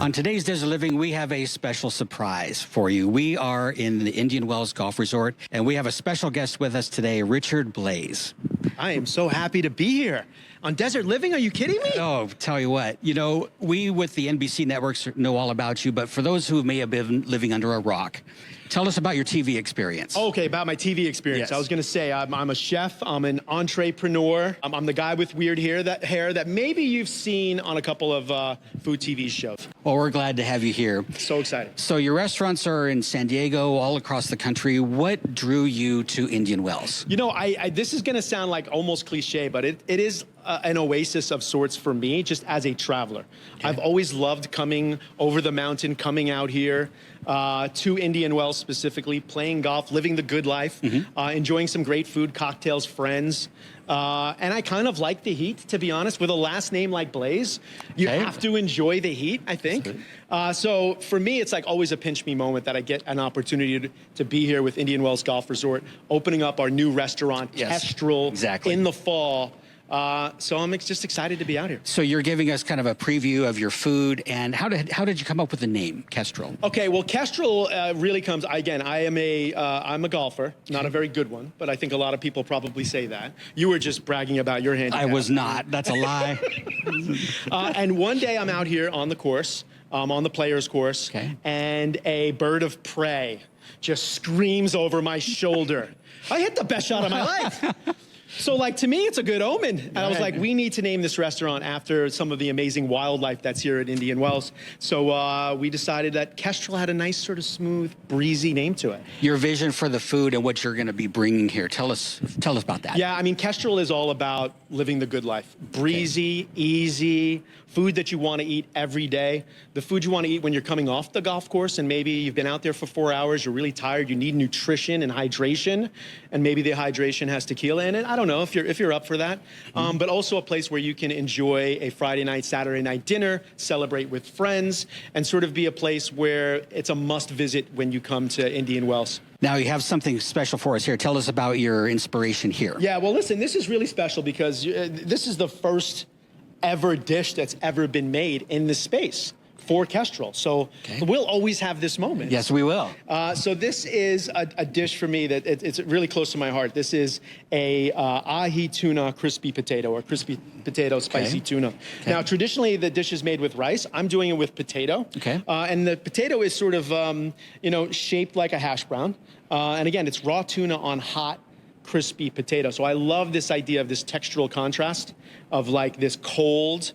On today's Desert Living, we have a special surprise for you. We are in the Indian Wells Golf Resort, and we have a special guest with us today, Richard Blais. I am so happy to be here. On Desert Living, are you kidding me? Oh, tell you what, you know, we with the NBC networks know all about you, but for those who may have been living under a rock, tell us about your TV experience. Okay, about my TV experience. Yes. I was going to say, I'm a chef, I'm an entrepreneur, I'm the guy with weird hair that maybe you've seen on a couple of food TV shows. Well, we're glad to have you here. So excited. So your restaurants are in San Diego, all across the country. What drew you to Indian Wells? You know, this is going to sound like almost cliche, but it is an oasis of sorts for me, just as a traveler. Okay. I've always loved coming over the mountain, coming out here to Indian Wells specifically, playing golf, living the good life, enjoying some great food, cocktails, friends. And I kind of like the heat, to be honest. With a last name like Blais, you have to enjoy the heat, I think. So for me, it's like always a pinch me moment that I get an opportunity to be here with Indian Wells Golf Resort, opening up our new restaurant, Kestrel, in the fall. So I'm just excited to be out here. So you're giving us kind of a preview of your food, and how did you come up with the name Kestrel? Okay, well, Kestrel really comes, again, I'm a golfer, not a very good one, but I think a lot of people probably say that. You were just bragging about your handicap. I was not. That's a lie. And one day I'm out here on the course, on the player's course, and a bird of prey just screams over my shoulder. I hit the best shot of my life. So, like, to me, it's a good omen. And I was like, we need to name this restaurant after some of the amazing wildlife that's here at Indian Wells. So we decided that Kestrel had a nice sort of smooth, breezy name to it. Your vision for the food and what you're going to be bringing here. Tell us about that. Yeah, I mean, Kestrel is all about living the good life. Breezy, easy, food that you want to eat every day. The food you want to eat when you're coming off the golf course and maybe you've been out there for 4 hours, you're really tired, you need nutrition and hydration, and maybe the hydration has tequila in it. I don't know if you're up for that. But also a place where you can enjoy a Friday night, Saturday night dinner, celebrate with friends, and sort of be a place where it's a must visit when you come to Indian Wells. Now, you have something special for us here. Tell us about your inspiration here. Yeah, well, listen, this is really special because this is the first ever dish that's ever been made in this space for Kestrel. So we'll always have this moment. Yes, we will. So this is a dish for me that it's really close to my heart. This is a ahi tuna crispy potato, or crispy potato spicy tuna. Now, traditionally, the dish is made with rice. I'm doing it with potato. And the potato is sort of, you know, shaped like a hash brown. And again, it's raw tuna on hot, crispy potato. So I love this idea of this textural contrast of like this cold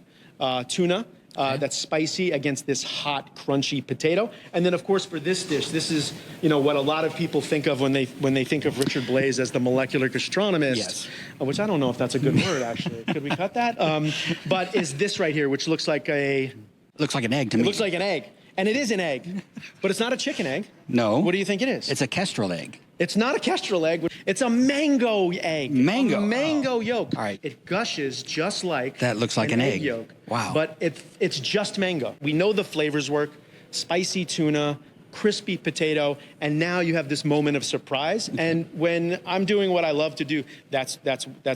tuna that's spicy against this hot, crunchy potato. And then, of course, for this dish, this is, you know, what a lot of people think of when they think of Richard Blais as the molecular gastronomist, which I don't know if that's a good word, actually. Could we cut that? But is this right here, which looks like a... Looks like an egg to me. It looks like an egg. And it is an egg, but it's not a chicken egg. No. What do you think it is? It's a Kestrel egg. It's not a Kestrel egg. It's a mango egg. Mango? A mango yolk. All right. It gushes just like that looks like an egg yolk. Wow. But it's just mango. We know the flavors work. Spicy tuna, crispy potato, and now you have this moment of surprise. And when I'm doing what I love to do, that's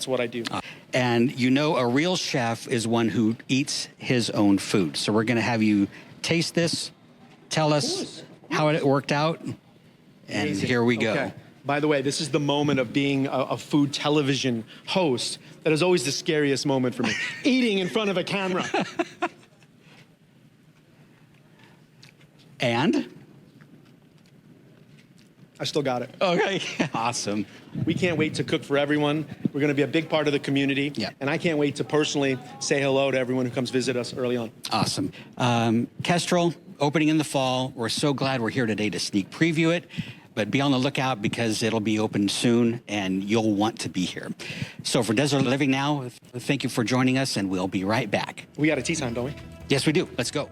what I do. And you know, a real chef is one who eats his own food. So we're going to have you taste this, tell us how it worked out, and amazing. Here we go. Okay. By the way, this is the moment of being a food television host that is always the scariest moment for me. Eating in front of a camera. And? I still got it. Okay, awesome. We can't wait to cook for everyone. We're going to be a big part of the community. And I can't wait to personally say hello to everyone who comes visit us early on. Awesome. Kestrel, opening in the fall. We're so glad we're here today to sneak preview it. But be on the lookout because it'll be open soon and you'll want to be here. So for Desert Living Now, thank you for joining us and we'll be right back. We got a tea time, don't we? Yes, we do. Let's go.